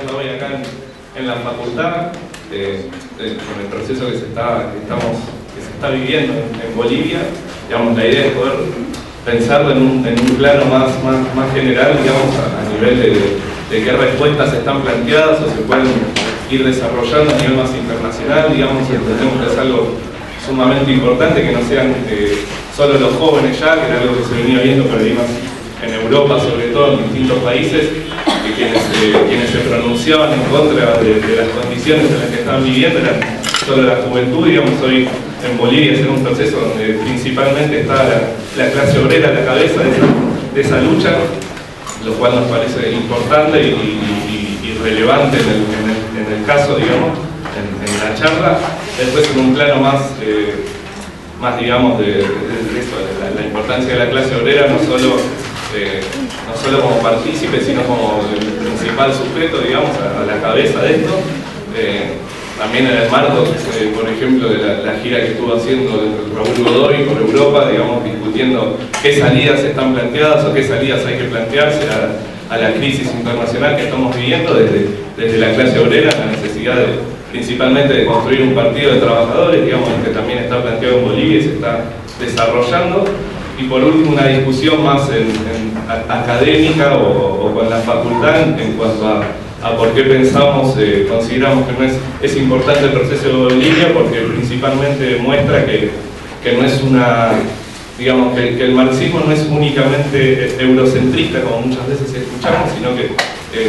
desarrollando hoy acá en la facultad, con el proceso que se está viviendo en Bolivia. Digamos, la idea es poder pensarlo en un plano más general, digamos, a nivel de qué respuestas están planteadas o se pueden ir desarrollando a nivel más internacional. Digamos, entendemos que es algo sumamente importante, que no sean solo los jóvenes ya, que era algo que se venía viendo por ahí más en Europa, sobre todo en distintos países, que quienes se pronunciaban en contra de las condiciones en las que estaban viviendo eran solo la juventud. Digamos, hoy en Bolivia es un proceso donde principalmente está la clase obrera a la cabeza de esa lucha, lo cual nos parece importante y relevante en el caso, digamos, en la charla. Después, en un plano más digamos, de la importancia de la clase obrera, no solo como partícipe, sino como el principal sujeto, digamos, a la cabeza de esto. También en el marco, por ejemplo, de la gira que estuvo haciendo Raúl Godoy por Europa, digamos, discutiendo qué salidas están planteadas o qué salidas hay que plantearse a la crisis internacional que estamos viviendo desde la clase obrera, la necesidad principalmente de construir un partido de trabajadores, digamos, que también está planteado en Bolivia y se está desarrollando. Y por último, una discusión más académica o con la facultad en cuanto a por qué consideramos que es importante el proceso de Bolivia, porque principalmente muestra que no es digamos, que el marxismo no es únicamente eurocentrista, como muchas veces escuchamos, sino que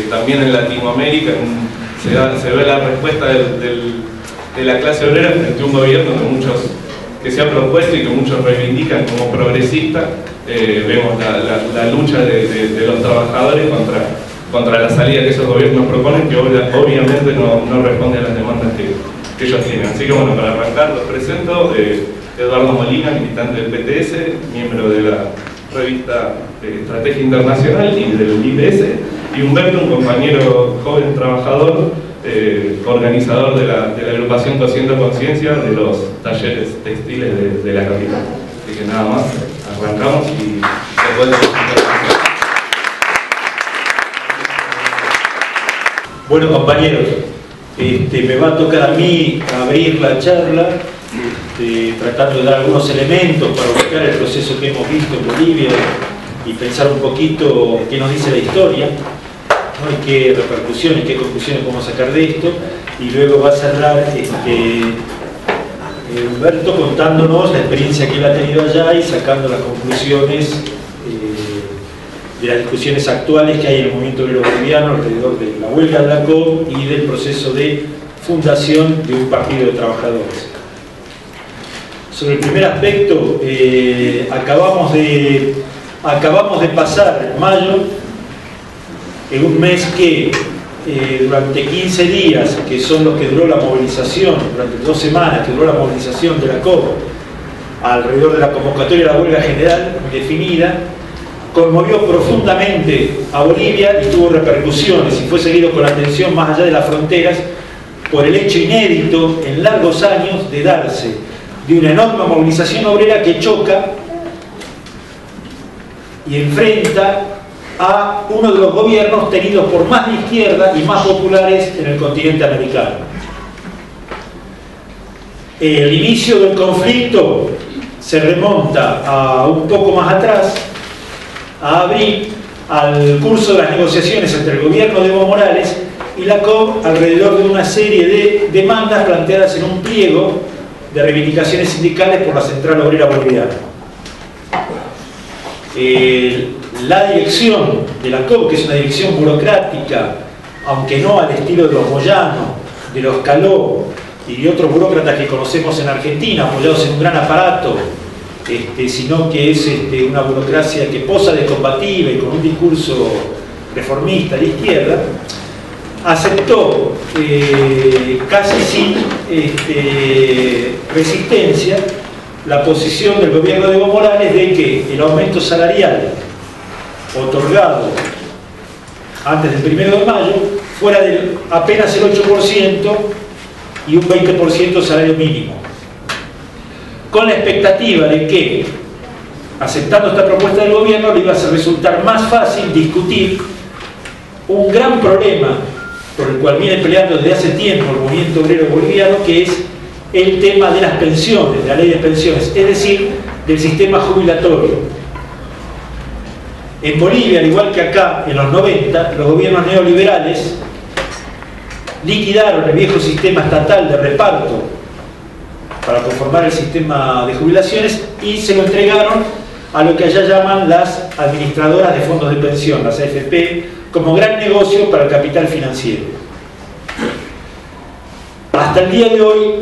también en Latinoamérica se ve la respuesta de la clase obrera frente a un gobierno que se ha propuesto y que muchos reivindican como progresista. Vemos la lucha de los trabajadores contra la salida que esos gobiernos proponen, que obviamente no responde a las demandas que ellos tienen. Así que bueno, para arrancar los presento. Eduardo Molina, militante del PTS, miembro de la revista Estrategia Internacional y del IPS, y Humberto, un compañero joven trabajador, organizador de la agrupación Cosiendo Conciencia de los talleres textiles de la capital. Así que nada más, arrancamos y después de Bueno, compañeros, me va a tocar a mí abrir la charla, tratando de dar algunos elementos para ubicar el proceso que hemos visto en Bolivia y pensar un poquito qué nos dice la historia, ¿no? Y qué repercusiones, qué conclusiones podemos sacar de esto. Y luego va a cerrar Humberto contándonos la experiencia que él ha tenido allá y sacando las conclusiones de las discusiones actuales que hay en el movimiento obrero boliviano alrededor de la huelga de la COP y del proceso de fundación de un partido de trabajadores. Sobre el primer aspecto, acabamos de pasar mayo, en un mes que durante 15 días, que son los que duró la movilización, durante 2 semanas que duró la movilización de la COP, alrededor de la convocatoria de la huelga general definida, conmovió profundamente a Bolivia y tuvo repercusiones y fue seguido con atención más allá de las fronteras por el hecho inédito en largos años de darse de una enorme movilización obrera que choca y enfrenta a uno de los gobiernos tenidos por más de izquierda y más populares en el continente americano. El inicio del conflicto se remonta a un poco más atrás, a abril, al curso de las negociaciones entre el gobierno de Evo Morales y la COP alrededor de una serie de demandas planteadas en un pliego de reivindicaciones sindicales por la Central Obrera Boliviana. La dirección de la COP, que es una dirección burocrática, aunque no al estilo de los Moyano, de los Caló y de otros burócratas que conocemos en Argentina, apoyados en un gran aparato, sino que es una burocracia que posa de combativa y con un discurso reformista de izquierda, aceptó casi sin resistencia la posición del gobierno de Evo Morales de que el aumento salarial otorgado antes del 1 de mayo fuera de apenas el 8% y un 20% salario mínimo, con la expectativa de que, aceptando esta propuesta del gobierno, le iba a resultar más fácil discutir un gran problema por el cual viene peleando desde hace tiempo el movimiento obrero boliviano, que es el tema de las pensiones, de la ley de pensiones, es decir, del sistema jubilatorio. En Bolivia, al igual que acá, en los 90, los gobiernos neoliberales liquidaron el viejo sistema estatal de reparto para conformar el sistema de jubilaciones y se lo entregaron a lo que allá llaman las administradoras de fondos de pensión, las AFP, como gran negocio para el capital financiero. Hasta el día de hoy,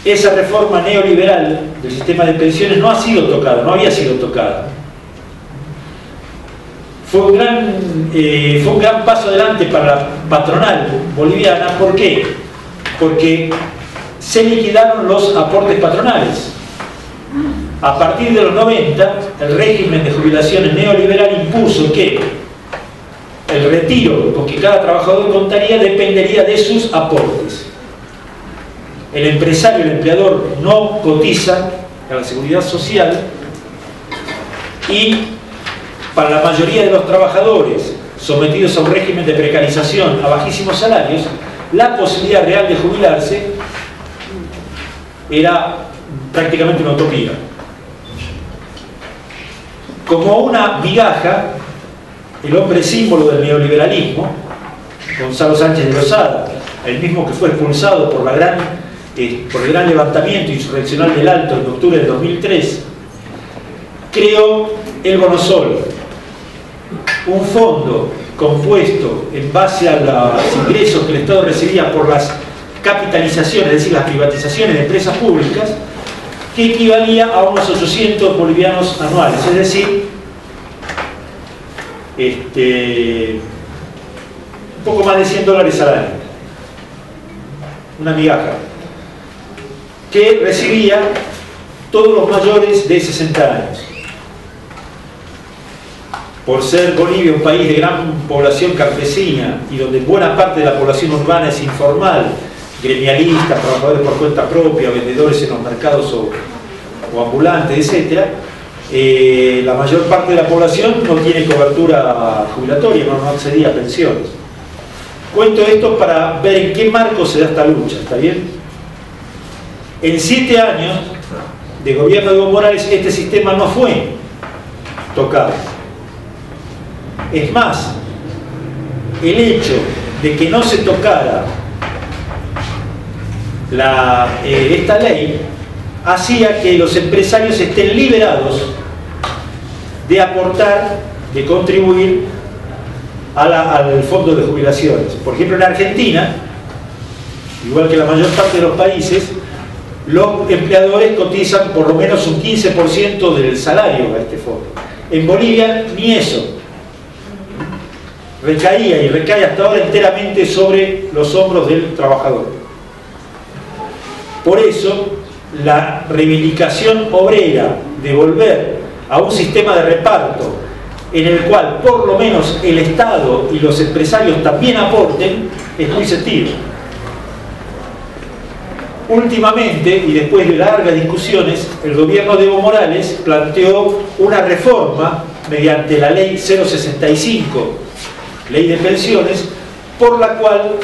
esa reforma neoliberal del sistema de pensiones no ha sido tocada, no había sido tocada. Fue un gran paso adelante para la patronal boliviana. ¿Por qué? Porque se liquidaron los aportes patronales. A partir de los 90, el régimen de jubilaciones neoliberal impuso que el retiro con que cada trabajador contaría dependería de sus aportes. El empresario y el empleador no cotizan a la seguridad social y para la mayoría de los trabajadores sometidos a un régimen de precarización a bajísimos salarios, la posibilidad real de jubilarse era prácticamente una utopía. Como una migaja, el hombre símbolo del neoliberalismo, Gonzalo Sánchez de Lozada, el mismo que fue expulsado por el gran levantamiento insurreccional del Alto en octubre del 2003, creó el Bonosol, un fondo compuesto en base a los ingresos que el Estado recibía por las capitalizaciones, es decir, las privatizaciones de empresas públicas, que equivalía a unos 800 bolivianos anuales, es decir, un poco más de $100 al año, una migaja, que recibía todos los mayores de 60 años. Por ser Bolivia un país de gran población campesina y donde buena parte de la población urbana es informal, gremialistas, trabajadores por cuenta propia, vendedores en los mercados o ambulantes, etc., la mayor parte de la población no tiene cobertura jubilatoria, no accedía a pensiones. Cuento esto para ver en qué marco se da esta lucha, ¿está bien? En 7 años de gobierno de Evo Morales este sistema no fue tocado. Es más, el hecho de que no se tocara esta ley hacía que los empresarios estén liberados de aportar, de contribuir al fondo de jubilaciones. Por ejemplo, en Argentina, igual que la mayor parte de los países, los empleadores cotizan por lo menos un 15% del salario a este fondo. En Bolivia, ni eso. Recaía y recae hasta ahora enteramente sobre los hombros del trabajador. Por eso, la reivindicación obrera de volver a un sistema de reparto en el cual por lo menos el Estado y los empresarios también aporten es muy sentido. Últimamente, y después de largas discusiones, el gobierno de Evo Morales planteó una reforma mediante la ley 065, ley de pensiones, por la cual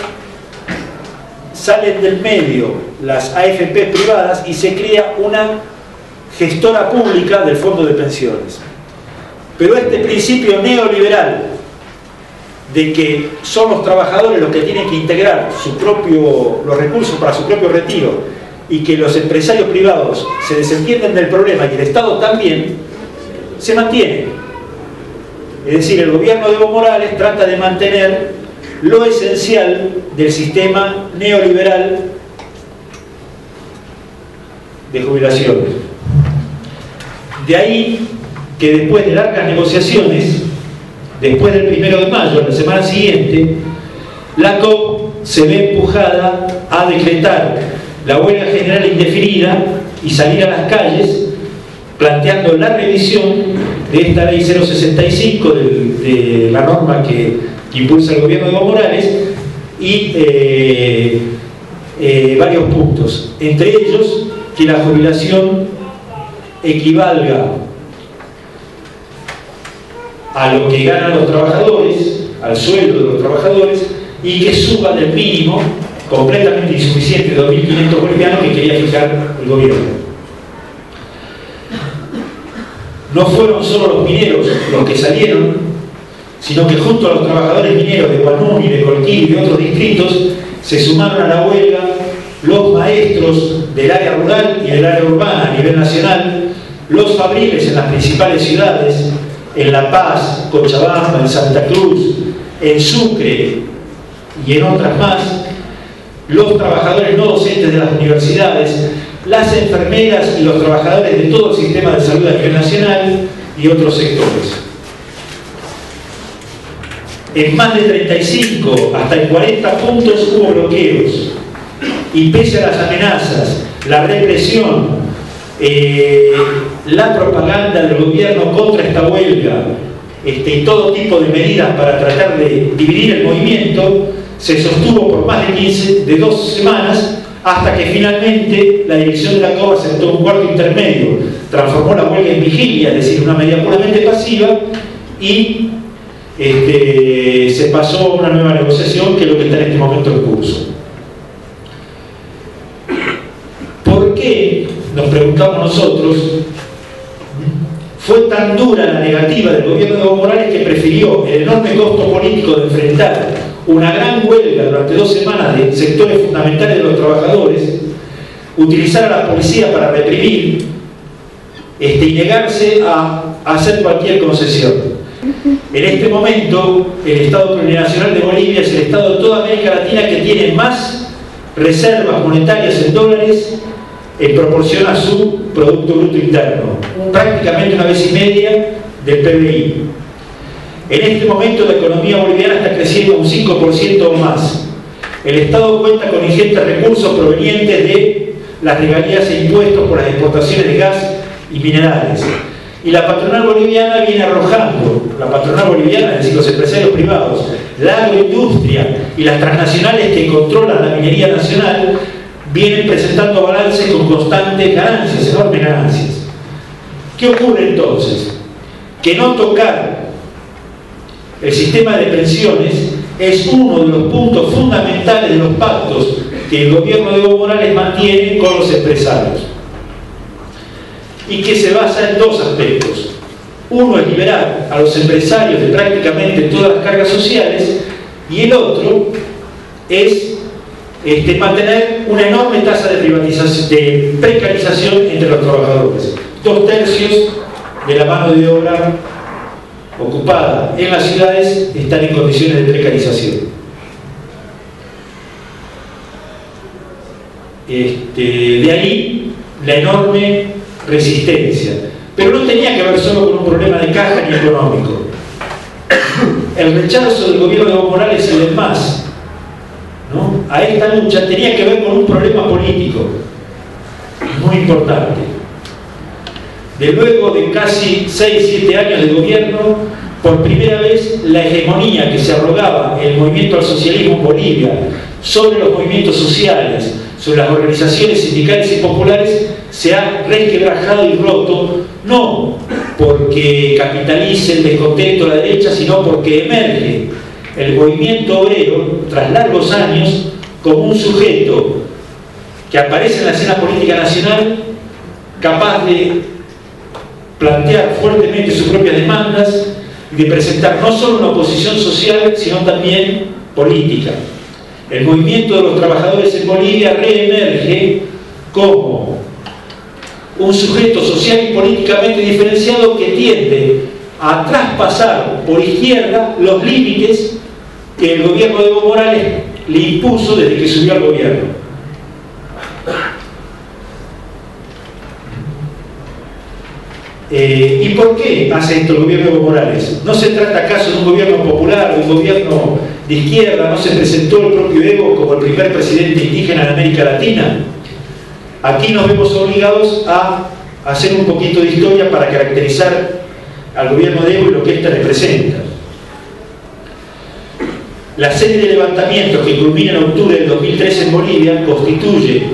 salen del medio las AFP privadas y se crea una gestora pública del fondo de pensiones. Pero este principio neoliberal de que son los trabajadores los que tienen que integrar los recursos para su propio retiro y que los empresarios privados se desentienden del problema y el Estado también, se mantiene. Es decir, el gobierno de Evo Morales trata de mantener lo esencial del sistema neoliberal de jubilaciones. De ahí que después de largas negociaciones, después del 1 de mayo, la semana siguiente, la COP se ve empujada a decretar la huelga general indefinida y salir a las calles planteando la revisión de esta ley 065 de la norma que impulsa el gobierno de Evo Morales y varios puntos, entre ellos que la jubilación equivalga a lo que ganan los trabajadores, al sueldo de los trabajadores, y que suba del mínimo completamente insuficiente de 2.500 bolivianos que quería fijar el gobierno. No fueron solo los mineros los que salieron, sino que junto a los trabajadores mineros de Huanuni, de Colquí y de otros distritos se sumaron a la huelga los maestros del área rural y del área urbana a nivel nacional, los fabriles en las principales ciudades, en La Paz, Cochabamba, en Santa Cruz, en Sucre y en otras más, los trabajadores no docentes de las universidades, las enfermeras y los trabajadores de todo el sistema de salud a nivel nacional y otros sectores. En más de 35 hasta en 40 puntos hubo bloqueos, y pese a las amenazas, la represión, la propaganda del gobierno contra esta huelga y todo tipo de medidas para tratar de dividir el movimiento, se sostuvo por más de 2 semanas, hasta que finalmente la dirección de la COB aceptó un cuarto intermedio, transformó la huelga en vigilia, es decir, una medida puramente pasiva, y se pasó a una nueva negociación, que es lo que está en este momento en curso. ¿Por qué, nos preguntamos nosotros, fue tan dura la negativa del gobierno de Evo Morales que prefirió el enorme costo político de enfrentar una gran huelga durante 2 semanas de sectores fundamentales de los trabajadores, utilizar a la policía para reprimir y negarse a hacer cualquier concesión? En este momento, el Estado Plurinacional de Bolivia es el Estado de toda América Latina que tiene más reservas monetarias en dólares en proporción a su Producto Bruto Interno, prácticamente 1,5 veces del PBI. En este momento la economía boliviana está creciendo un 5% o más. El Estado cuenta con ingentes recursos provenientes de las regalías e impuestos por las exportaciones de gas y minerales. Y la patronal boliviana viene arrojando, la patronal boliviana, es decir, los empresarios privados, la agroindustria y las transnacionales que controlan la minería nacional, vienen presentando balances con constantes ganancias, enormes ganancias. ¿Qué ocurre entonces? Que no tocar el sistema de pensiones es uno de los puntos fundamentales de los pactos que el gobierno de Evo Morales mantiene con los empresarios, y que se basa en 2 aspectos. Uno es liberar a los empresarios de prácticamente todas las cargas sociales, y el otro es mantener una enorme tasa de privatización, de precarización entre los trabajadores. 2/3 de la mano de obra ocupada en las ciudades están en condiciones de precarización. De ahí la enorme resistencia. Pero no tenía que ver solo con un problema de caja ni económico. El rechazo del gobierno de Evo Morales y demás, ¿no?, a esta lucha tenía que ver con un problema político muy importante. De luego de casi 6-7 años de gobierno, por primera vez la hegemonía que se arrogaba el movimiento al socialismo en Bolivia sobre los movimientos sociales, sobre las organizaciones sindicales y populares, se ha resquebrajado y roto, no porque capitalice el descontento de la derecha, sino porque emerge el movimiento obrero, tras largos años, como un sujeto que aparece en la escena política nacional, capaz de plantear fuertemente sus propias demandas y de presentar no solo una oposición social, sino también política. El movimiento de los trabajadores en Bolivia reemerge como un sujeto social y políticamente diferenciado que tiende a traspasar por izquierda los límites que el gobierno de Evo Morales le impuso desde que subió al gobierno. ¿Y por qué hace esto el gobierno de Evo Morales? ¿No se trata acaso de un gobierno popular, de un gobierno de izquierda? ¿No se presentó el propio Evo como el primer presidente indígena de América Latina? Aquí nos vemos obligados a hacer un poquito de historia para caracterizar al gobierno de Evo y lo que ésta representa. La serie de levantamientos que culmina en octubre del 2013 en Bolivia constituye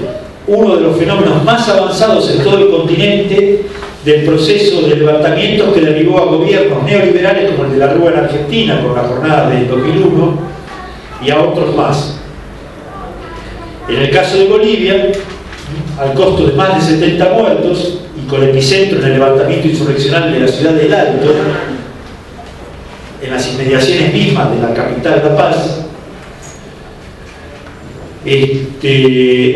uno de los fenómenos más avanzados en todo el continente del proceso de levantamientos que derivó a gobiernos neoliberales como el de la Rúa en Argentina, con la jornada del 2001, y a otros más. En el caso de Bolivia, al costo de más de 70 muertos y con epicentro en el levantamiento insurreccional de la ciudad del Alto, en las inmediaciones mismas de la capital La Paz, este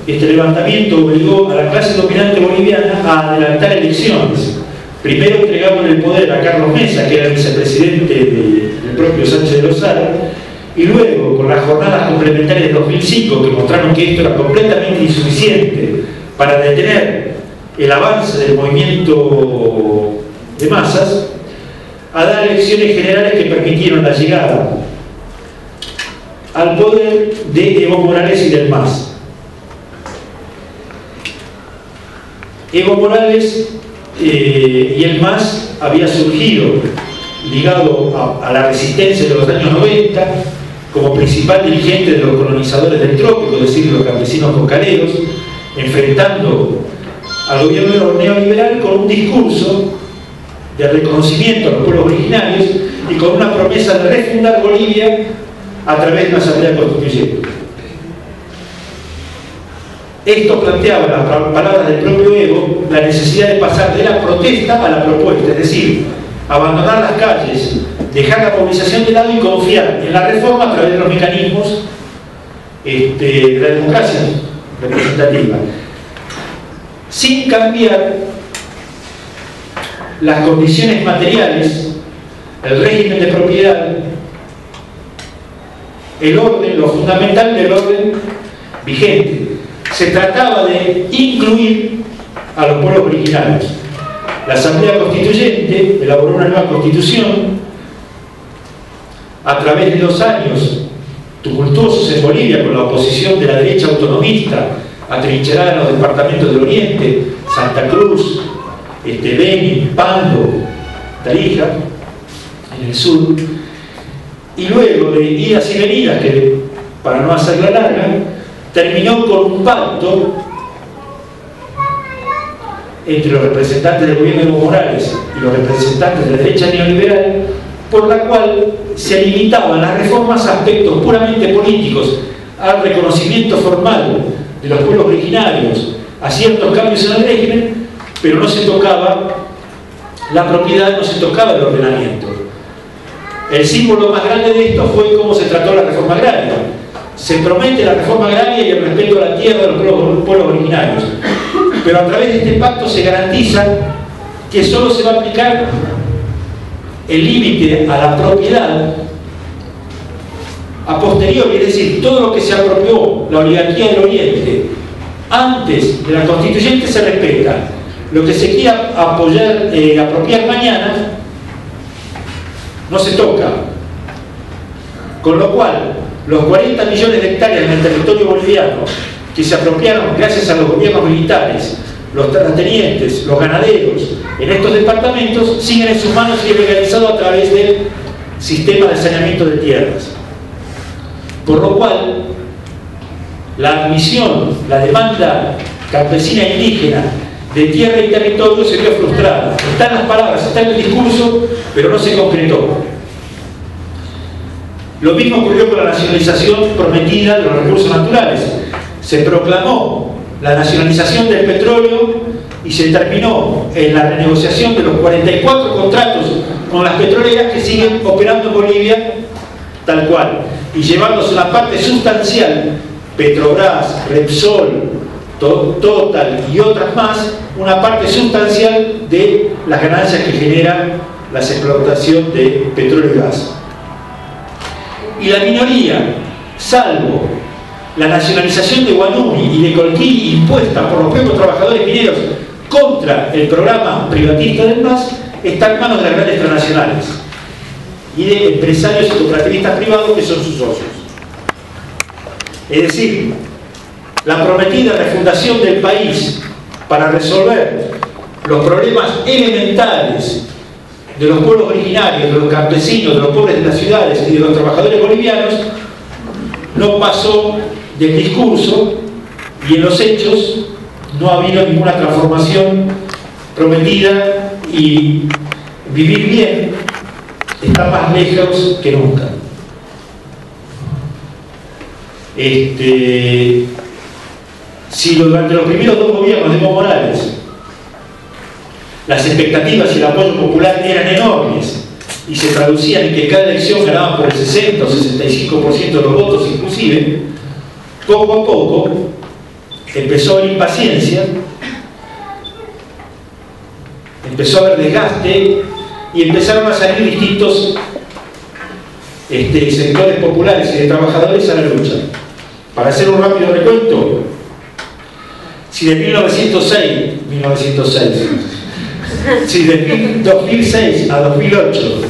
levantamiento obligó a la clase dominante boliviana a adelantar elecciones. Primero entregaron el poder a Carlos Mesa, que era el vicepresidente del propio Sánchez de Lozada, y luego, con las jornadas complementarias de 2005, que mostraron que esto era completamente insuficiente para detener el avance del movimiento de masas, a dar elecciones generales que permitieron la llegada al poder de Evo Morales y del MAS. Evo Morales y el MAS había surgido ligado a la resistencia de los años 90 como principal dirigente de los colonizadores del trópico, es decir, los campesinos cocaleros, enfrentando al gobierno neoliberal con un discurso de reconocimiento a los pueblos originarios y con una promesa de refundar Bolivia a través de una asamblea constituyente. Esto planteaba, en las palabras del propio Evo, la necesidad de pasar de la protesta a la propuesta, es decir, abandonar las calles, dejar la movilización de lado y confiar en la reforma a través de los mecanismos de la democracia representativa, sin cambiar las condiciones materiales, el régimen de propiedad, el orden, lo fundamental del orden vigente. Se trataba de incluir a los pueblos originarios. La Asamblea Constituyente elaboró una nueva constitución a través de 2 años tumultuosos en Bolivia con la oposición de la derecha autonomista atrincherada en los departamentos del Oriente, Santa Cruz, Beni, Pando, Tarija, en el sur, y luego de idas y venidas que, para no hacerla larga, terminó con un pacto entre los representantes del gobierno de Evo Morales y los representantes de la derecha neoliberal, por la cual se limitaban las reformas a aspectos puramente políticos, al reconocimiento formal de los pueblos originarios, a ciertos cambios en el régimen, pero no se tocaba la propiedad, no se tocaba el ordenamiento. El símbolo más grande de esto fue cómo se trató la reforma agraria. Se promete la reforma agraria y el respeto a la tierra de los pueblos originarios, pero a través de este pacto se garantiza que solo se va a aplicar el límite a la propiedad a posteriori, es decir, todo lo que se apropió la oligarquía del Oriente antes de la constituyente se respeta. Lo que se quiera apropiar mañana no se toca, con lo cual los 40 millones de hectáreas en el territorio boliviano que se apropiaron gracias a los gobiernos militares, los terratenientes, los ganaderos en estos departamentos siguen en sus manos y es legalizado a través del sistema de saneamiento de tierras, por lo cual la admisión, la demanda campesina e indígena de tierra y territorio se vio frustrada. Están las palabras, está en el discurso, pero no se concretó. Lo mismo ocurrió con la nacionalización prometida de los recursos naturales. Se proclamó la nacionalización del petróleo y se terminó en la renegociación de los 44 contratos con las petroleras que siguen operando en Bolivia tal cual, y llevándose una parte sustancial, Petrobras, Repsol, Total y otras más, una parte sustancial de las ganancias que generan la explotación de petróleo y gas. Y la minoría, salvo la nacionalización de Guanumi y de Colquí impuesta por los propios trabajadores mineros contra el programa privatista del MAS, está en manos de las grandes transnacionales y de empresarios y cooperativistas privados que son sus socios. Es decir, la prometida refundación del país para resolver los problemas elementales de los pueblos originarios, de los campesinos, de los pobres de las ciudades y de los trabajadores bolivianos no pasó del discurso, y en los hechos no ha habido ninguna transformación prometida, y vivir bien está más lejos que nunca. Si durante los primeros 2 gobiernos de Evo Morales las expectativas y el apoyo popular eran enormes y se traducían en que cada elección ganaban por el 60 o 65% de los votos inclusive, poco a poco empezó a haber impaciencia, empezó a haber desgaste y empezaron a salir distintos sectores populares y de trabajadores a la lucha. Para hacer un rápido recuento, si de 2006 a 2008,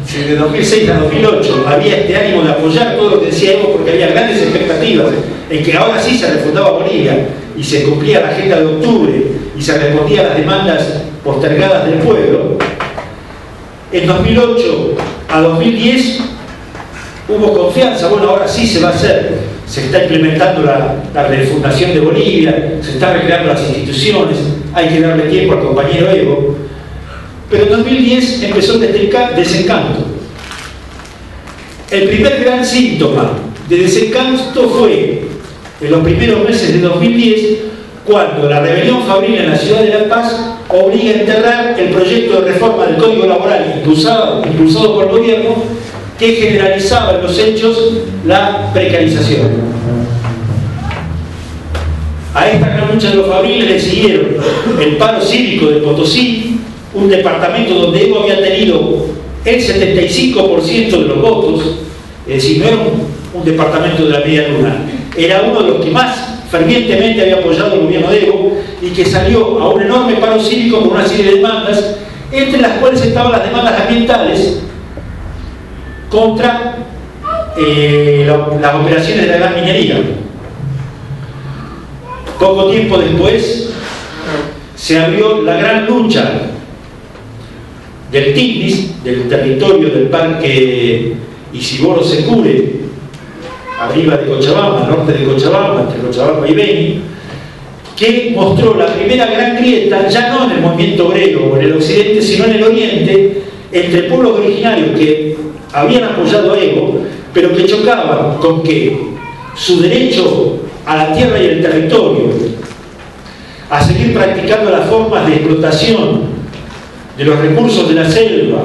si de 2006 a 2008 había este ánimo de apoyar todo lo que decía Evo, porque había grandes expectativas en que ahora sí se refundaba Bolivia y se cumplía la agenda de octubre y se respondía a las demandas postergadas del pueblo, en 2008 a 2010 hubo confianza. Bueno, ahora sí se va a hacer, se está implementando la refundación de Bolivia, se están recreando las instituciones, hay que darle tiempo al compañero Evo. Pero en 2010 empezó el desencanto. El primer gran síntoma de desencanto fue en los primeros meses de 2010, cuando la rebelión fabril en la ciudad de La Paz obliga a enterrar el proyecto de reforma del Código Laboral impulsado por el gobierno, que generalizaba en los hechos la precarización. A esta gran lucha de los fabriles le siguieron el paro cívico de Potosí, un departamento donde Evo había tenido el 75% de los votos, es decir, no era un departamento de la media luna, era uno de los que más fervientemente había apoyado el gobierno de Evo y que salió a un enorme paro cívico con una serie de demandas, entre las cuales estaban las demandas ambientales contra las operaciones de la gran minería. Poco tiempo después se abrió la gran lucha del Tigris, del territorio del parque Isidoro Secure, arriba de Cochabamba, norte de Cochabamba, entre Cochabamba y Beni, que mostró la primera gran grieta, ya no en el movimiento obrero o en el occidente, sino en el oriente, entre pueblos originarios que habían apoyado a Evo, pero que chocaban con que su derecho a la tierra y el territorio, a seguir practicando las formas de explotación de los recursos de la selva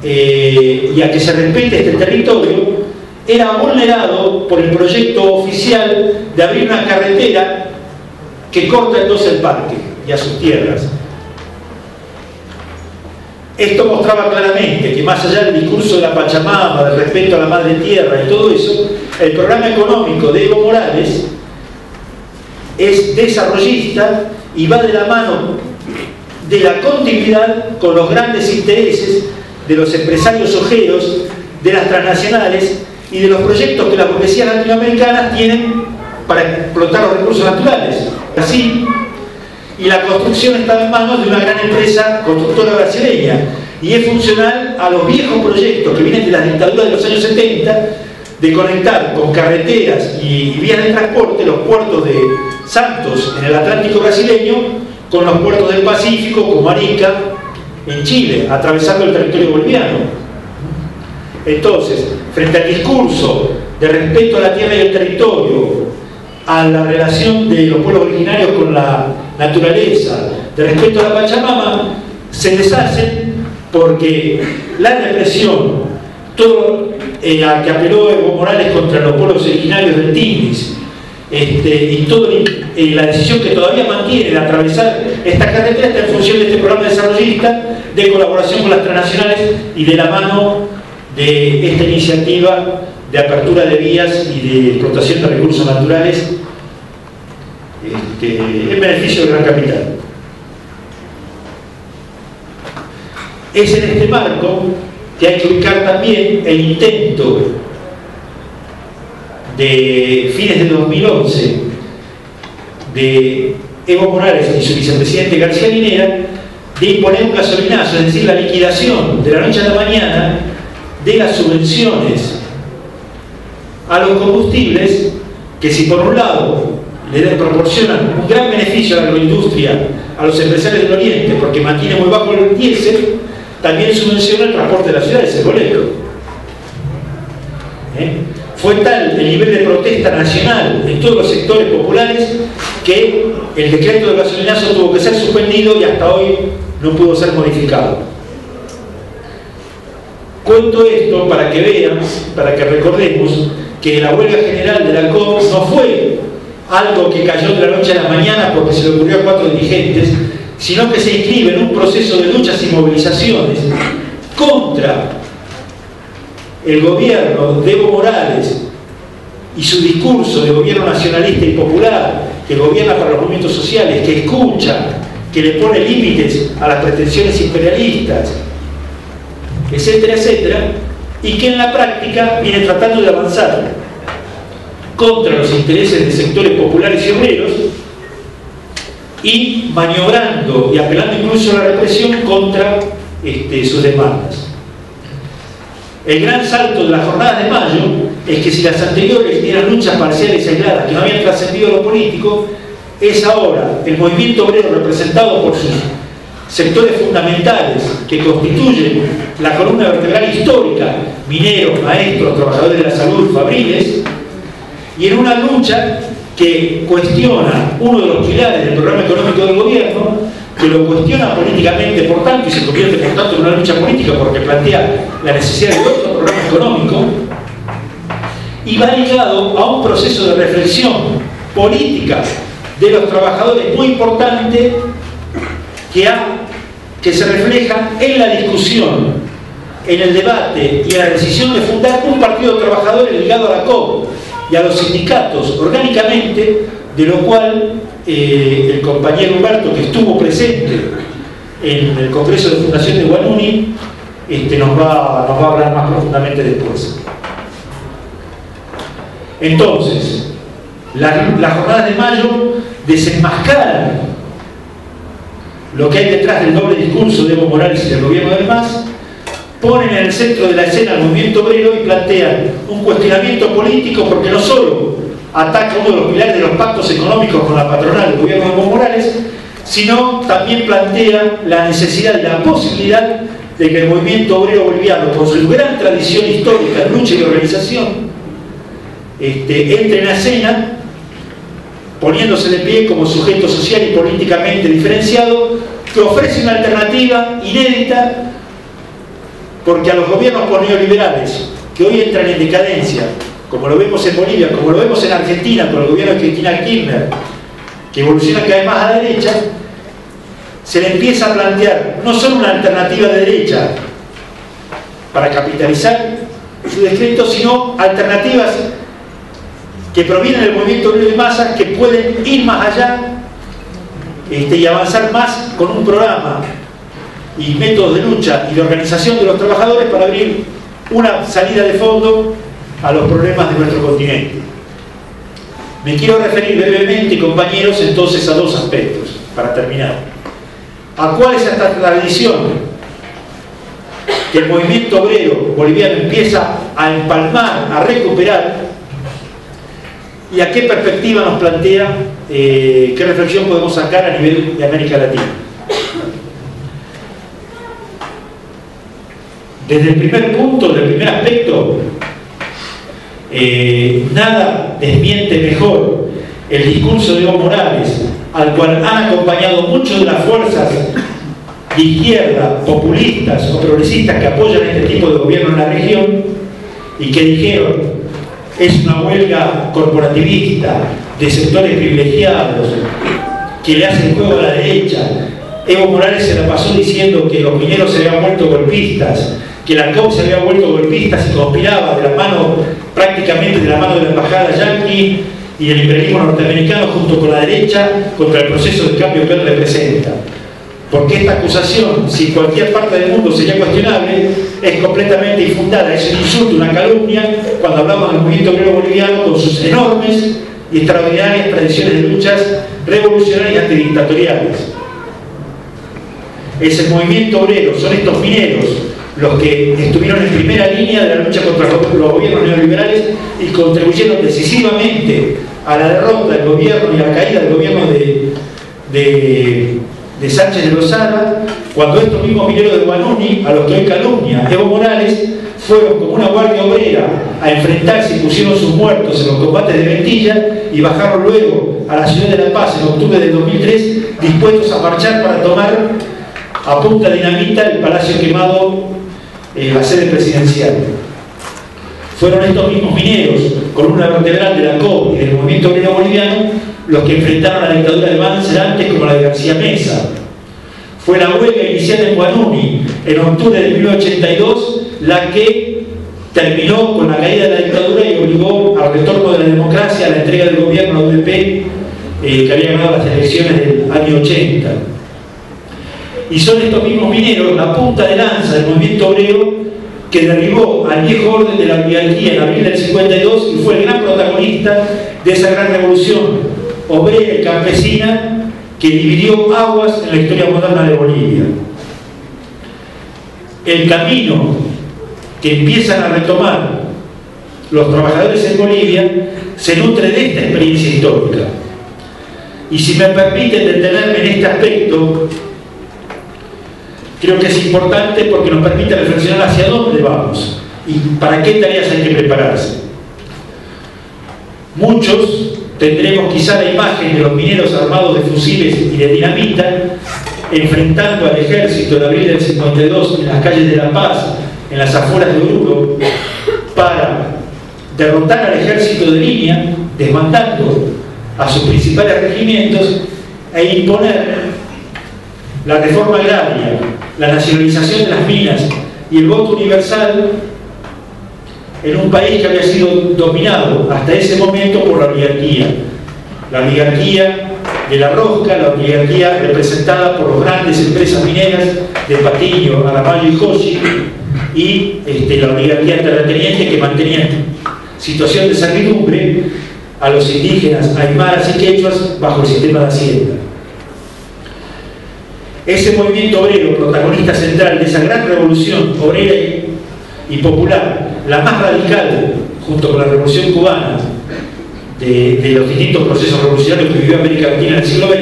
y a que se respete este territorio, era vulnerado por el proyecto oficial de abrir una carretera que corta entonces el parque y a sus tierras. Esto mostraba claramente que más allá del discurso de la Pachamama, del respeto a la madre tierra y todo eso, el programa económico de Evo Morales es desarrollista y va de la mano de la continuidad con los grandes intereses de los empresarios ojeros, de las transnacionales y de los proyectos que las burguesías latinoamericanas tienen para explotar los recursos naturales. Así, y la construcción está en manos de una gran empresa constructora brasileña y es funcional a los viejos proyectos que vienen de las dictaduras de los años 70 de conectar con carreteras y vías de transporte los puertos de Santos en el Atlántico brasileño con los puertos del Pacífico como Arica en Chile, atravesando el territorio boliviano. Entonces, frente al discurso de respeto a la tierra y el territorio, a la relación de los pueblos originarios con la naturaleza, de respeto a la Pachamama, se deshacen porque la represión, todo a que apeló Evo Morales contra los pueblos originarios del Tigris, y toda la decisión que todavía mantiene de atravesar esta carretera está en función de este programa desarrollista de colaboración con las transnacionales y de la mano de esta iniciativa de apertura de vías y de explotación de recursos naturales en beneficio del gran capital. Es en este marco que hay que ubicar también el intento de fines de 2011 de Evo Morales y su vicepresidente García Linera de imponer un gasolinazo, es decir, la liquidación de la noche a la mañana de las subvenciones a los combustibles que, si por un lado le proporcionan un gran beneficio a la agroindustria, a los empresarios del Oriente, porque mantiene muy bajo el diésel, también subvenciona el transporte de las ciudades, el boleto. fue tal el nivel de protesta nacional en todos los sectores populares que el decreto del gasolinazo tuvo que ser suspendido y hasta hoy no pudo ser modificado. Cuento esto para que vean, para que recordemos que la huelga general de la COP no fue algo que cayó de la noche a la mañana porque se le ocurrió a 4 dirigentes, sino que se inscribe en un proceso de luchas y movilizaciones contra el gobierno de Evo Morales y su discurso de gobierno nacionalista y popular, que gobierna para los movimientos sociales, que escucha, que le pone límites a las pretensiones imperialistas, etcétera, etcétera, y que en la práctica viene tratando de avanzar contra los intereses de sectores populares y obreros y maniobrando y apelando incluso a la represión contra sus demandas. El gran salto de las jornadas de mayo es que si las anteriores eran luchas parciales aisladas que no habían trascendido lo político, es ahora el movimiento obrero representado por sus sectores fundamentales que constituyen la columna vertebral histórica, mineros, maestros, trabajadores de la salud, fabriles, y en una lucha que cuestiona uno de los pilares del programa económico del gobierno, que lo cuestiona políticamente, por tanto, y se convierte por tanto en una lucha política porque plantea la necesidad de otro programa económico, y va ligado a un proceso de reflexión política de los trabajadores muy importante que se refleja en la discusión, en el debate y en la decisión de fundar un partido de trabajadores ligado a la COP y a los sindicatos orgánicamente, de lo cual el compañero Humberto, que estuvo presente en el Congreso de Fundación de Guanuni, nos va a hablar más profundamente después. Entonces, las jornadas de mayo desenmascaran lo que hay detrás del doble discurso de Evo Morales y del gobierno del MAS, ponen en el centro de la escena al movimiento obrero y plantean un cuestionamiento político porque no solo ataca uno de los pilares de los pactos económicos con la patronal del gobierno de Evo Morales, sino también plantea la necesidad y la posibilidad de que el movimiento obrero boliviano, con su gran tradición histórica de lucha y organización, entre en la escena, poniéndose de pie como sujeto social y políticamente diferenciado, que ofrece una alternativa inédita, porque a los gobiernos neoliberales que hoy entran en decadencia, como lo vemos en Bolivia, como lo vemos en Argentina con el gobierno de Cristina Kirchner, que evoluciona cada vez más a la derecha, se le empieza a plantear no solo una alternativa de derecha para capitalizar su decreto, sino alternativas que provienen del movimiento obrero de masas que pueden ir más allá y avanzar más con un programa y métodos de lucha y de organización de los trabajadores para abrir una salida de fondo a los problemas de nuestro continente. Me quiero referir brevemente, compañeros, entonces a 2 aspectos, para terminar. ¿A cuál es esta tradición que el movimiento obrero boliviano empieza a empalmar, a recuperar? ¿Y a qué perspectiva nos plantea, qué reflexión podemos sacar a nivel de América Latina? Desde el primer punto, desde el primer aspecto, nada desmiente mejor el discurso de Evo Morales, al cual han acompañado muchas de las fuerzas de izquierda, populistas o progresistas que apoyan este tipo de gobierno en la región y que dijeron: es una huelga corporativista de sectores privilegiados que le hacen juego a la derecha. Evo Morales se la pasó diciendo que los mineros se habían vuelto golpistas, que la COP se había vuelto golpistas y conspiraba de la mano, prácticamente de la mano de la embajada yanqui y el imperialismo norteamericano junto con la derecha contra el proceso de cambio que él representa. Porque esta acusación, si en cualquier parte del mundo sería cuestionable, es completamente infundada, es un insulto, una calumnia, cuando hablamos del movimiento obrero boliviano con sus enormes y extraordinarias tradiciones de luchas revolucionarias y antidictatoriales. Es el movimiento obrero, son estos mineros los que estuvieron en primera línea de la lucha contra los gobiernos neoliberales y contribuyeron decisivamente a la derrota del gobierno y a la caída del gobierno de Sánchez de Lozada, cuando estos mismos mineros de Guanuni, a los que hoy calumnia Evo Morales, fueron como una guardia obrera a enfrentarse y pusieron sus muertos en los combates de Ventilla y bajaron luego a la ciudad de La Paz en octubre del 2003 dispuestos a marchar para tomar a punta dinamita el Palacio Quemado, la sede presidencial. Fueron estos mismos mineros, columna vertebral de la COP y del movimiento obrero boliviano, los que enfrentaron a la dictadura de Banzer antes como la de García Meza. Fue la huelga iniciada en Guanuni en octubre de 1982 la que terminó con la caída de la dictadura y obligó al retorno de la democracia, a la entrega del gobierno a la UDP, que había ganado las elecciones del año 80. Y son estos mismos mineros la punta de lanza del movimiento obrero que derribó al viejo orden de la oligarquía en abril del 52 y fue el gran protagonista de esa gran revolución obrera y campesina que dividió aguas en la historia moderna de Bolivia. El camino que empiezan a retomar los trabajadores en Bolivia se nutre de esta experiencia histórica. Y si me permiten detenerme en este aspecto, creo que es importante porque nos permite reflexionar hacia dónde vamos y para qué tareas hay que prepararse. Muchos tendremos quizá la imagen de los mineros armados de fusiles y de dinamita enfrentando al ejército de abril del 52 en las calles de La Paz, en las afueras de Oruro, para derrotar al ejército de línea, desmandando a sus principales regimientos e imponer la reforma agraria, la nacionalización de las minas y el voto universal en un país que había sido dominado hasta ese momento por la oligarquía de la rosca, la oligarquía representada por las grandes empresas mineras de Patiño, Aramayo y Joshi, y la oligarquía terrateniente que mantenía en situación de servidumbre a los indígenas, aymaras y quechuas bajo el sistema de hacienda. Ese movimiento obrero, protagonista central de esa gran revolución obrera y popular, la más radical, junto con la revolución cubana, de los distintos procesos revolucionarios que vivió América Latina en el siglo XX,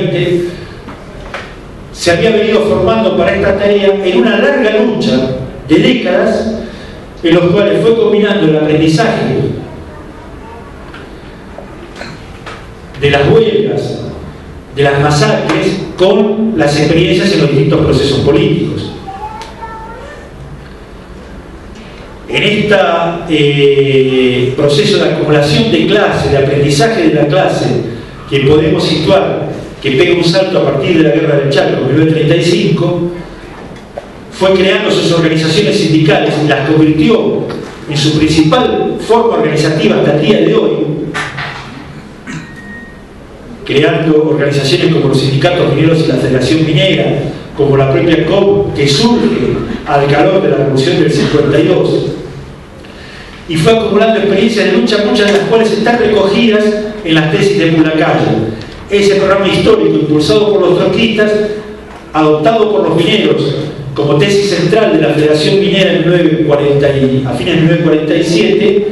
se había venido formando para esta tarea en una larga lucha de décadas, en los cuales fue combinando el aprendizaje de las huelgas, de las masacres, con las experiencias en los distintos procesos políticos. En este proceso de acumulación de clase, de aprendizaje de la clase, que podemos situar, que pega un salto a partir de la Guerra del Chaco, en 1935, fue creando sus organizaciones sindicales y las convirtió en su principal forma organizativa hasta el día de hoy, creando organizaciones como los sindicatos mineros y la Federación Minera, como la propia COP, que surge al calor de la revolución del 52, y fue acumulando experiencias de lucha, muchas de las cuales están recogidas en las tesis de Pulacayo. Ese programa histórico impulsado por los trotskistas, adoptado por los mineros como tesis central de la Federación Minera en a fines de 1947,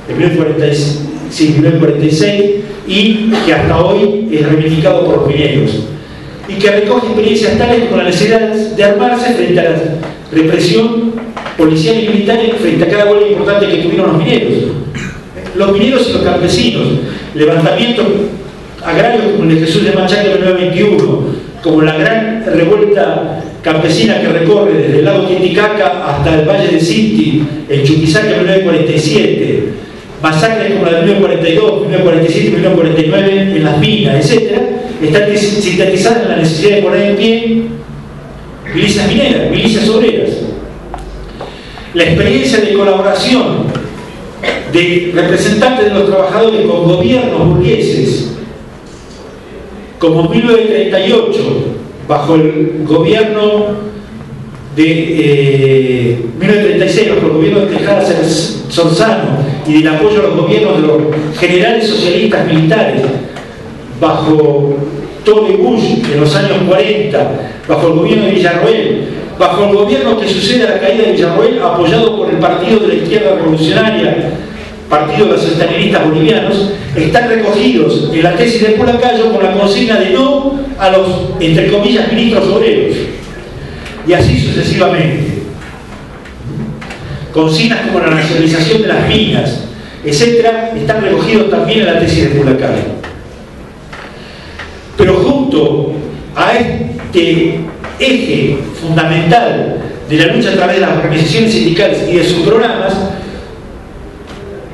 en 1946, y que hasta hoy es reivindicado por los mineros, y que recoge experiencias tales como la necesidad de armarse frente a la represión policial y militar frente a cada huelga importante que tuvieron los mineros y los campesinos, levantamientos agrarios como el de Jesús de Machaca en 1921, como la gran revuelta campesina que recorre desde el lago Titicaca hasta el valle de Sinti en Chuquisaca en 1947, masacres como la de 1942, 1947, 1949 en las minas, etc., están sintetizadas en la necesidad de poner en pie milicias mineras, milicias obreras. La experiencia de colaboración de representantes de los trabajadores con gobiernos burgueses, como en 1938, bajo el gobierno de 1936, bajo el gobierno de Tejada Sorzano, y del apoyo a los gobiernos de los generales socialistas militares, bajo Tony Bush en los años 40, bajo el gobierno de Villarroel, bajo el gobierno que sucede a la caída de Villarroel, apoyado por el Partido de la Izquierda Revolucionaria, Partido de los Estalinistas Bolivianos, están recogidos en la tesis de Pulacayo con la consigna de no a los, entre comillas, ministros obreros. Y así sucesivamente. consignas como la nacionalización de las minas, etcétera, están recogidos también en la tesis de Pulacay. Pero junto a este eje fundamental de la lucha a través de las organizaciones sindicales y de sus programas,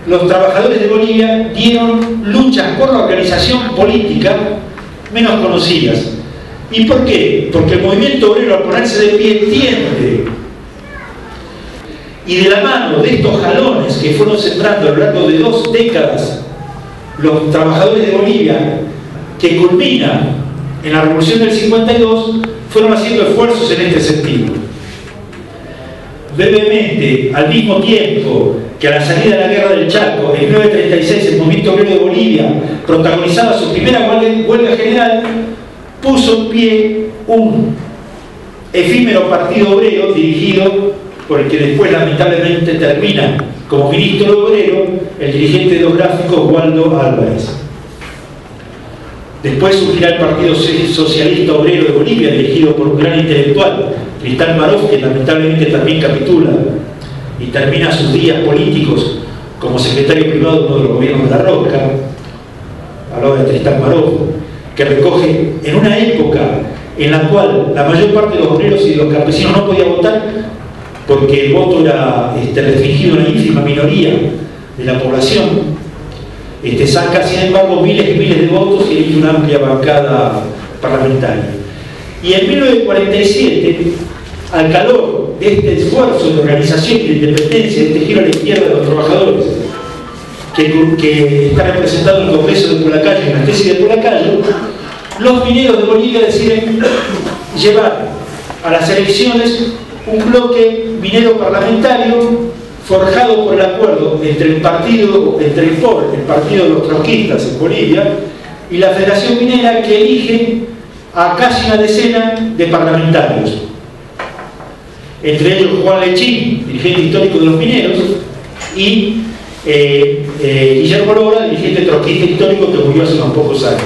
los trabajadores de Bolivia dieron luchas por la organización política menos conocidas. ¿Y por qué? Porque el movimiento obrero, al ponerse de pie, entiende, y de la mano de estos jalones que fueron sembrando a lo largo de 2 décadas los trabajadores de Bolivia, que culminan en la Revolución del 52, fueron haciendo esfuerzos en este sentido. Brevemente, al mismo tiempo que a la salida de la guerra del Chaco, en 1936, el movimiento obrero de Bolivia protagonizaba su primera huelga general, puso en pie un efímero partido obrero dirigido por el que después lamentablemente termina como ministro obrero, el dirigente de los gráficos Waldo Álvarez. Después surgirá el Partido Socialista Obrero de Bolivia, dirigido por un gran intelectual, Tristán Marov, que lamentablemente también capitula y termina sus días políticos como secretario privado de uno de los gobiernos de La Rosca. Hablaba de Tristán Marov, que recoge en una época en la cual la mayor parte de los obreros y de los campesinos no podía votar porque el voto era restringido a una ínfima minoría de la población. Saca, sin embargo, miles y miles de votos y elige una amplia bancada parlamentaria. Y en 1947, al calor de este esfuerzo de organización y de independencia, de este giro a la izquierda de los trabajadores, que está representado en el Congreso de Pulacayo, en la tesis de Pulacayo, los mineros de Bolivia deciden llevar a las elecciones un bloque minero parlamentario forjado por el acuerdo entre el partido de los trotskistas en Bolivia, y la Federación Minera, que elige a casi una decena de parlamentarios. Entre ellos Juan Lechín, dirigente histórico de los mineros, y Guillermo Lora, dirigente trotskista histórico que murió hace unos pocos años.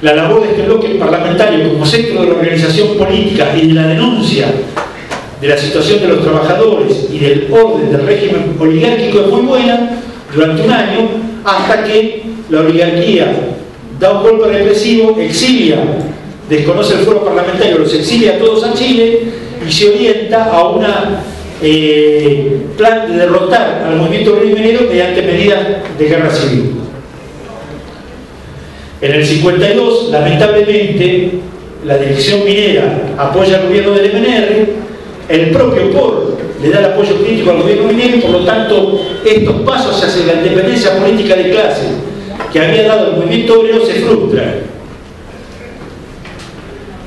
La labor de este bloque parlamentario como centro de la organización política y de la denuncia de la situación de los trabajadores y del orden del régimen oligárquico es muy buena durante un año, hasta que la oligarquía da un golpe represivo, exilia, desconoce el fuero parlamentario, los exilia a todos a Chile y se orienta a una plan de derrotar al movimiento obrero y minero mediante medidas de guerra civil. En el 52, lamentablemente, la dirección minera apoya al gobierno del MNR, el propio POR le da el apoyo crítico al gobierno minero y por lo tanto estos pasos hacia la independencia política de clase que había dado el movimiento obrero se frustran.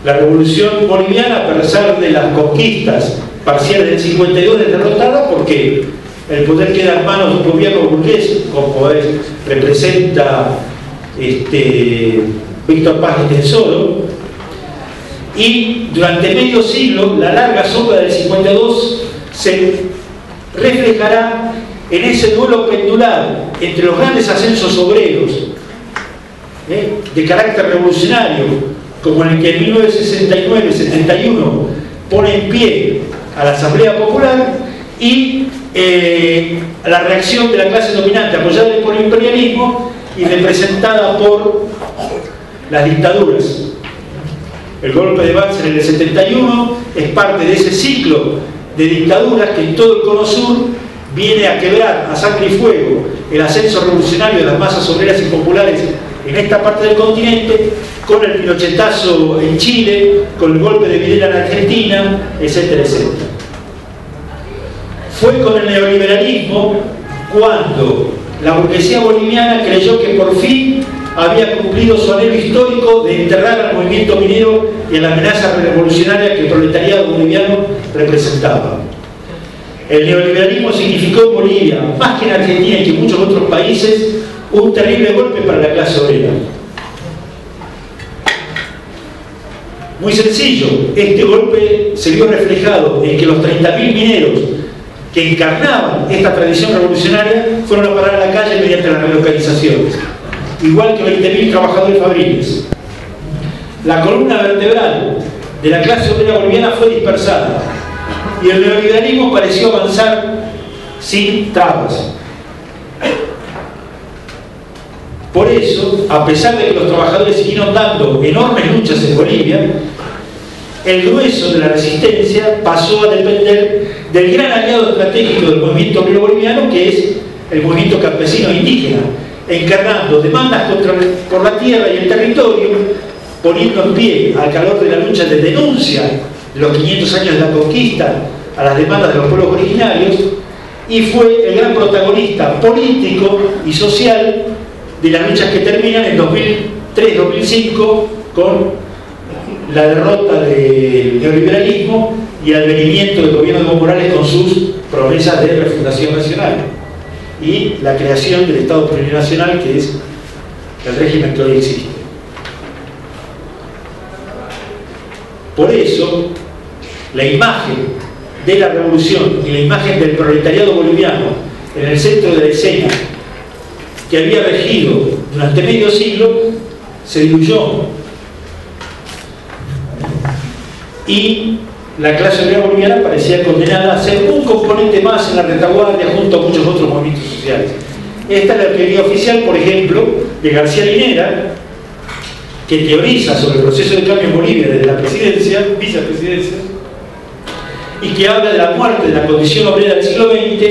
La revolución boliviana, a pesar de las conquistas parciales del 52, es derrotada porque el poder queda en manos de un gobierno burgués, como representa Víctor Paz Estenssoro. Y durante medio siglo, la larga sombra del 52 se reflejará en ese duelo pendular entre los grandes ascensos obreros de carácter revolucionario, como el que en 1969-71 pone en pie a la Asamblea Popular, y la reacción de la clase dominante apoyada por el imperialismo y representada por las dictaduras. El golpe de Banzer en el 71 es parte de ese ciclo de dictaduras que en todo el Cono Sur viene a quebrar a sangre y fuego el ascenso revolucionario de las masas obreras y populares en esta parte del continente, con el pinochetazo en Chile, con el golpe de Videla en Argentina, etcétera, etcétera. Fue con el neoliberalismo cuando la burguesía boliviana creyó que por fin había cumplido su anhelo histórico de enterrar al movimiento minero y a la amenaza revolucionaria que el proletariado boliviano representaba. El neoliberalismo significó en Bolivia, más que en Argentina y que en muchos otros países, un terrible golpe para la clase obrera. Muy sencillo, este golpe se vio reflejado en que los 30.000 mineros que encarnaban esta tradición revolucionaria fueron a parar a la calle mediante las relocalizaciones, igual que 20.000 trabajadores fabriles. La columna vertebral de la clase obrera boliviana fue dispersada. y el neoliberalismo pareció avanzar sin trabas. Por eso, a pesar de que los trabajadores siguieron dando enormes luchas en Bolivia, el grueso de la resistencia pasó a depender del gran aliado estratégico del movimiento obrero boliviano, que es el movimiento campesino indígena, encarnando demandas por la tierra y el territorio, poniendo en pie, al calor de la lucha de denuncia de los 500 años de la conquista a las demandas de los pueblos originarios, y fue el gran protagonista político y social de las luchas que terminan en 2003-2005 con la derrota del neoliberalismo y el advenimiento del gobierno de Evo Morales con sus promesas de refundación nacional y la creación del Estado plurinacional, que es el régimen que hoy existe. Por eso, la imagen de la revolución y la imagen del proletariado boliviano en el centro de la escena que había regido durante medio siglo se diluyó, y la clase obrera boliviana parecía condenada a ser un componente más en la retaguardia junto a muchos otros movimientos sociales. Esta es la teoría oficial, por ejemplo, de García Linera, que teoriza sobre el proceso de cambio en Bolivia desde la presidencia, vicepresidencia, y que habla de la muerte de la condición obrera del siglo XX,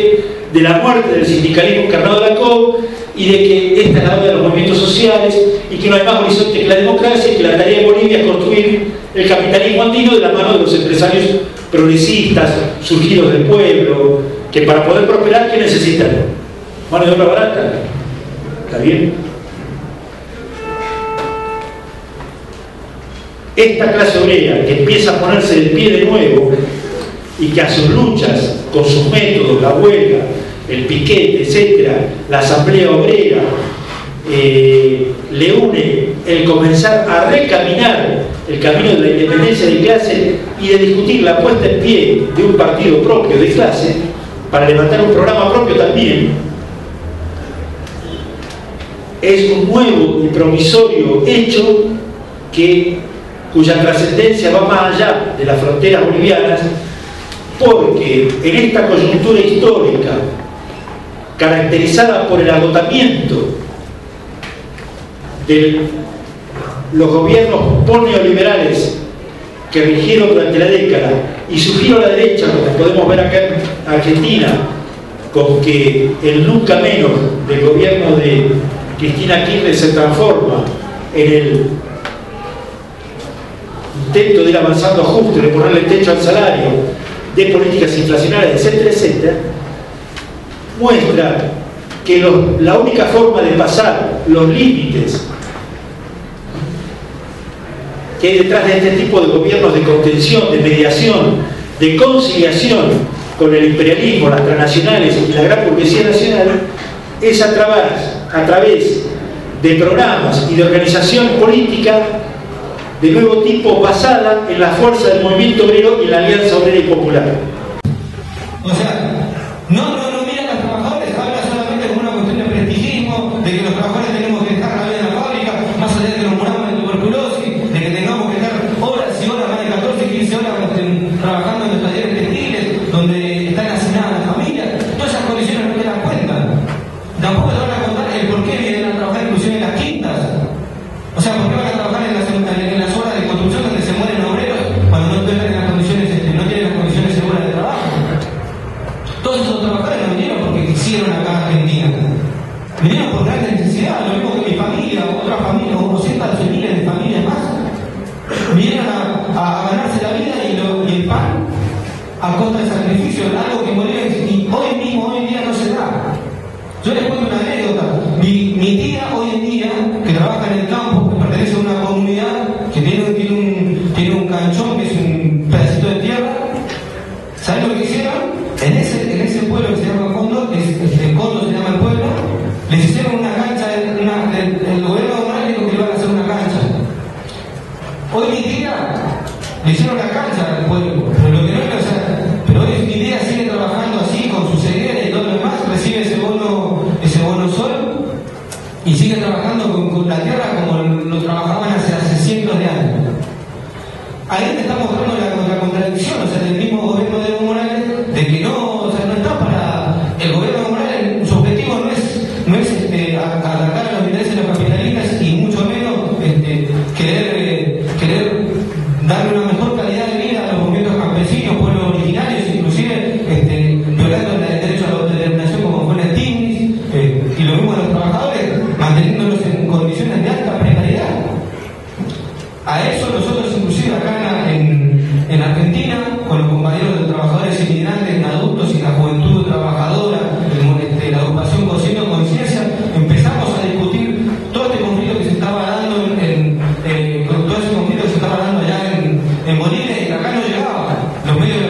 de la muerte del sindicalismo encarnado de la COB, y de que esta es la hora de los movimientos sociales, y que no hay más horizonte que la democracia, y que la tarea de Bolivia es construir el capitalismo andino de la mano de los empresarios progresistas, surgidos del pueblo, que para poder prosperar, ¿qué necesitan? Mano de obra barata. ¿Está bien? Esta clase obrera que empieza a ponerse de pie de nuevo y que a sus luchas, con sus métodos, la huelga, el piquete, etcétera, la asamblea obrera, le une el comenzar a recaminar el camino de la independencia de clase y de discutir la puesta en pie de un partido propio de clase para levantar un programa propio también, es un nuevo y promisorio hecho cuya trascendencia va más allá de las fronteras bolivianas, porque en esta coyuntura histórica caracterizada por el agotamiento de los gobiernos neoliberales que rigieron durante la década y su giro a la derecha, como podemos ver acá en Argentina, con que el nunca menos del gobierno de Cristina Kirchner se transforma en el intento de ir avanzando ajuste, de ponerle techo al salario, de políticas inflacionarias, etcétera, etcétera, muestra que la única forma de pasar los límites que hay detrás de este tipo de gobiernos de contención, de mediación, de conciliación con el imperialismo, las transnacionales y la gran burguesía nacional, es a través de programas y de organización política de nuevo tipo basada en la fuerza del movimiento obrero y en la alianza obrera y popular. O sea, no miran a los trabajadores, habla solamente como una cuestión de prestigismo, de que los trabajadores tenemos que dejar la vida en la fábrica, más allá de que nos muramos de tuberculosis, de que tengamos que estar horas y horas, más de 14, 15 horas trabajando en los talleres textiles, donde están hacinadas las familias. Todas esas condiciones no te das cuenta. Tampoco te van a contar el por qué vienen a trabajar inclusive en las quintas. O sea, ¿por qué van a trabajar en las horas de construcción donde se mueren obreros cuando no tienen las condiciones seguras de trabajo? Todos esos trabajadores no vinieron porque quisieron acá a Argentina. Vinieron por gran necesidad, lo mismo que mi familia, otra familia, o cientos de miles de familias más. Vinieron a ganarse la vida y el pan a costa del sacrificio, algo que Bolivia hoy en día no se da. Yo les cuento una anécdota. Mi tía hoy en día, que trabaja en el campo, que pertenece a una comunidad que tiene un canchón, que es un pedacito de tierra, ¿saben lo que hicieron? En ese pueblo que se llama Condo, Condo se llama el pueblo, les hicieron una cancha, el gobierno de Morales dijo que iban a hacer una cancha. Hoy mi tía le hicieron la cancha al pueblo, pero lo que no es, o sea, pero hoy mi tía sigue trabajando así con su ceguera y todo lo demás, recibe ese bono sol y sigue trabajando con la tierra como lo trabajaban hace cientos de años. Ahí te está mostrando la contradicción, o sea, del mismo gobierno de Evo Morales A eso nosotros, inclusive acá en Argentina, con los compañeros de trabajadores inmigrantes, adultos y la juventud trabajadora, la agrupación Cocina Conciencia, empezamos a discutir todo este conflicto que se estaba dando todo ese conflicto que se estaba dando allá en Bolivia, y que acá no llegaba. Los medios de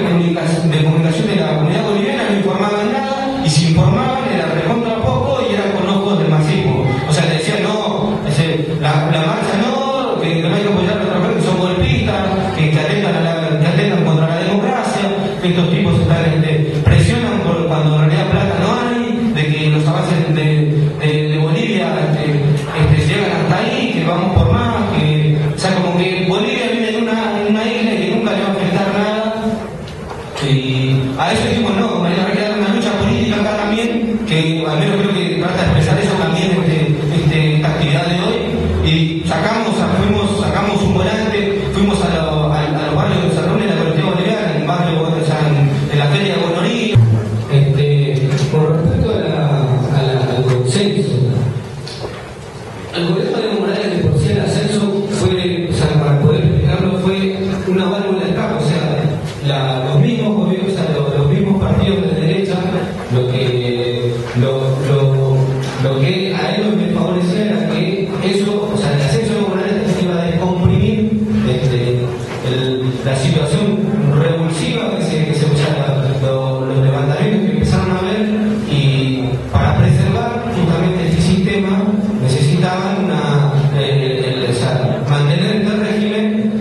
comunicación de la comunidad boliviana no informaban nada, y si informaban era recontra poco y era con ojos del masismo. O sea, le decían no, la marcha no, que no hay que apoyar a los trabajadores que son golpistas, que atentan contra la democracia, que estos tipos presionan por cuando en realidad plata no hay, de que los avances de Bolivia llegan hasta ahí, que vamos por más, que, o sea, como que Bolivia vive en una isla y que nunca le va a enfrentar nada. Y a eso dijimos no, como hay que dar una lucha política acá también, que al menos creo que trata de expresar eso también esta actividad de hoy. Y sacamos un volante, fuimos a los barrios de Cerrón, en la colectiva boliviana, en el barrio, o sea, en la feria de Bonorí. Con respecto al consenso, el gobierno de Evo Morales, de por sí el ascenso fue, o sea, para poder explicarlo, fue una válvula de escape. O sea, los mismos gobiernos, o sea, los mismos partidos de derecha, lo que a ellos les favorecía era que eso, o sea, el ascenso de Evo Morales iba a descomprimir la situación revulsiva que se los levantamientos que empezaron a ver, y para preservar justamente este sistema necesitaban mantener este régimen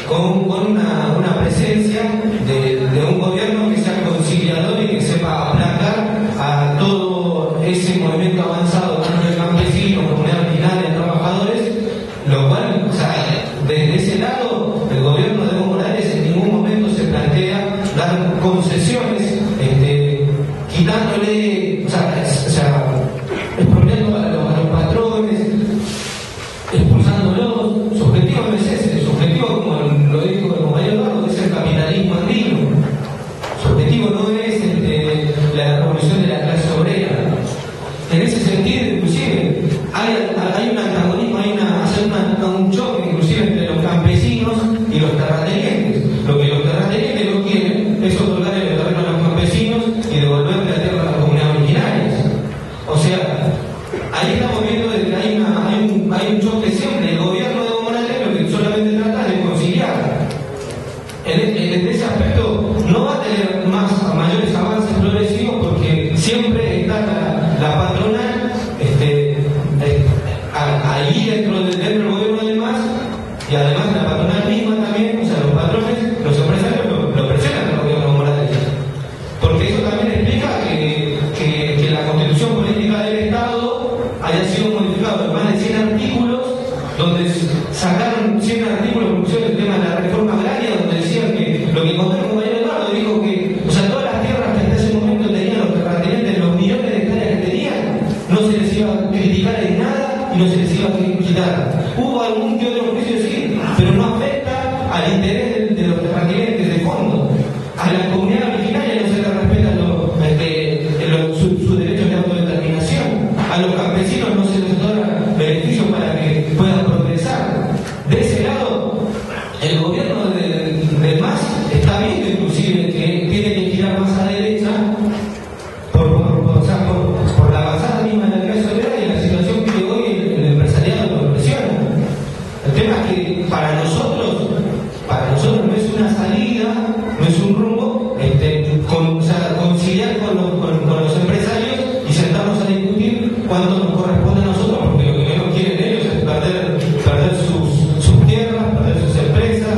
con una presencia de un gobierno que sea conciliador y que sepa aplacar a todo ese movimiento avanzado, tanto de campesinos, comunidad originaria, trabajadores, lo cual, o sea, desde ese lado, el gobierno de Evo Morales en ningún momento se plantea dar concesiones, quitándole, o sea, exponiendo a los patrones, expulsándolos. Su objetivo no es ese, su objetivo, como lo dijo el compañero Eduardo, es el capitalismo andino. Su objetivo no es la revolución de la clase obrera. En ese sentido, inclusive, hay un antagonismo, hay un choque, inclusive, entre los campesinos y los terratenientes. Lo que los terratenientes no quieren es otorgarle el terreno a los campesinos y devolverle la tierra a las comunidades originarias. O sea, ahí estamos viendo que hay un choque siempre. El gobierno de Evo Morales lo que solamente trata de conciliar. En ese aspecto no va a tener mayores avances progresivos, porque siempre está la patronal ahí dentro del gobierno del MAS, y además la patronal misma también, o sea, los patrones, los empresarios lo presionan al gobierno de Evo Morales. Porque eso también explica que la constitución política del Estado haya sido modificada en más de 100 artículos, donde sacaron 100 artículos, por ejemplo, el tema de la reforma agraria, donde decían que lo que contó el compañero Eduardo, dijo que, o sea, todas las tierras que hasta ese momento tenían los terratenientes, los millones de hectáreas que tenían, no se les iba a criticar en nada y no se les iba a quitar. Hubo algún que otro juicio, sí, pero no afecta al interés de los terratenientes de fondo. A la comunidad originaria no se le respetan sus derechos de autodeterminación. A los campesinos no se les otorga beneficios para que puedan progresar. De ese lado, el gobierno del MAS está viendo inclusive que tiene que girar más a derecha por la avanzada misma de la clase obrera y la situación que hoy el empresariado lo presiona. El tema es que para nosotros no es una salida, no es un rumbo, conciliar con los empresarios y sentarnos a discutir cuánto nos corresponde a nosotros, porque lo que menos quieren ellos es perder sus tierras, perder sus empresas,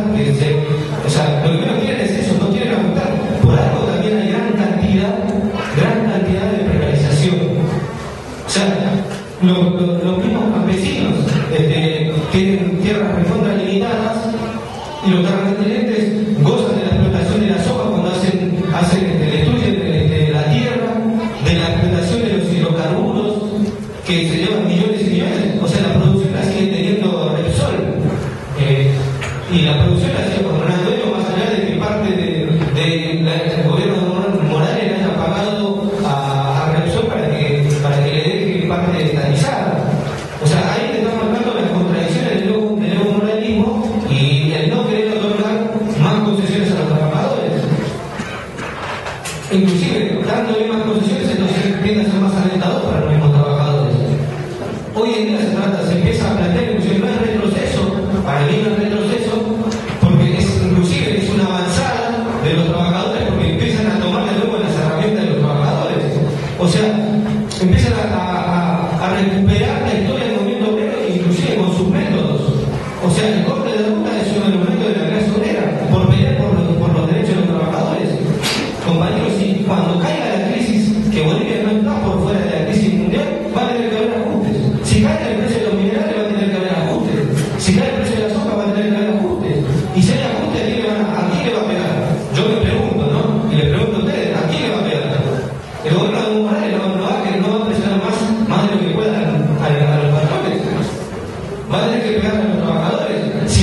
o sea, lo que menos quieren es eso, no quieren aumentar. Por algo también hay gran cantidad de precarización. O sea, los mismos campesinos tienen tierras recontra limitadas, y los terratenientes gozan de la explotación de la soja cuando destruyen la tierra, de la explotación de los hidrocarburos que se llevan millones y millones. O sea, la producción la sigue teniendo Repsol, y la producción la sigue controlando ellos, más allá de que parte del gobierno de Morales le haya pagado a Repsol para que le deje parte estatizada. O sea, ahí te están marcando las contradicciones del neomoralismo,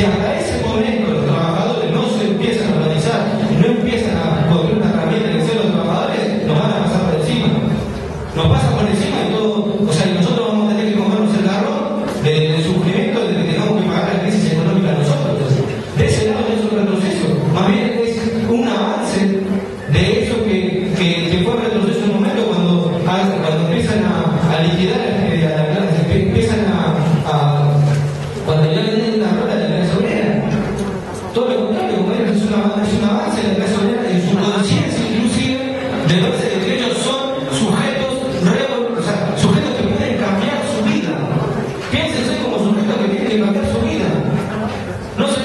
hasta ese momento los trabajadores no se empiezan a organizar y no empiezan a construir una herramienta que sea los trabajadores, nos van a pasar por encima. Nos pasa por encima y todo, o sea, y nosotros vamos a tener que comernos el garrón del sufrimiento de que tengamos que pagar la crisis económica nosotros. De ese lado es un retroceso, más bien es un avance de eso que fue un retroceso en un momento cuando empiezan a liquidar a la clase, empiezan cuando ya le den la rola de la clase obrera. Todo lo contrario, es un avance de la clase obrera en su conciencia inclusive de verse que ellos son sujetos que pueden cambiar su vida. Piénsense como sujetos que tienen que cambiar su vida. No se,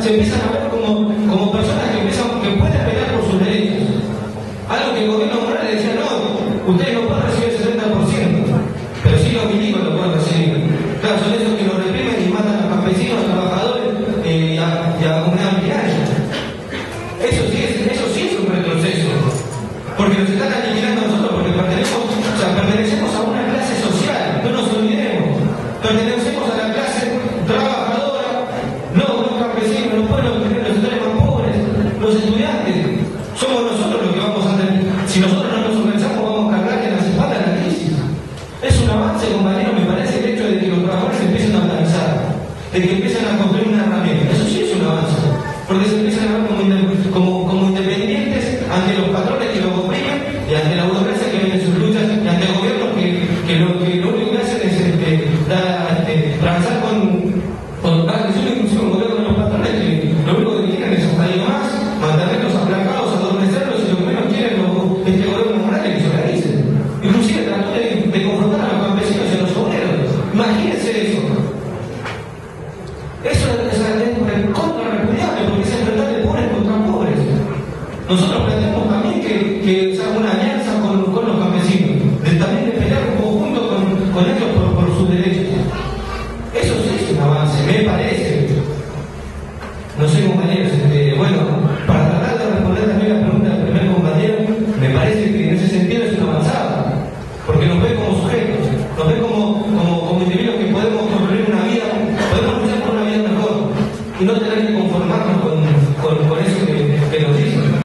se empiezan a ver como personas que pueden pelear por sus derechos. Algo que el gobierno Morales decía, no, ustedes no pueden recibir el 70%, pero sí los milicos lo pueden recibir. Claro, son esos que los reprimen y matan a los campesinos, a los trabajadores y a la comunidad ampliaria. Eso sí es un retroceso, porque nos están aniquilando a nosotros, porque pertenecemos a una clase social, no nos olvidemos, pertenecemos a la clase trabajadora, no los campesinos, los pueblos, los sectores más pobres, los estudiantes. Somos nosotros los que vamos a hacer. Si nosotros no nos organizamos, vamos a cargar en las espaldas la crisis. Es un avance, compañero, me parece el hecho de que los trabajadores empiecen a organizar, de que empiecen a construir una herramienta. Eso sí es un avance, porque se empiezan a ver como independientes ante los patrones que los oprimen y ante la burocracia que viene en sus luchas y ante el gobierno que lo único que hacen es transar con la creación inclusive un gobierno de los patrones que lo único que quieren es salir más, mantenerlos aplacados, adormecerlos y lo que menos quieren este gobierno Morales que se organice. Inclusive trató de confrontar a los campesinos y a los obreros. Imagínense eso. Eso es contra repudiable porque es enfrentar de pobres contra pobres. Nosotros pretendemos también que se haga una alianza con los campesinos, también de pelear en conjunto con ellos por sus derechos. Eso sí es un avance, me parece. No sé, compañeros.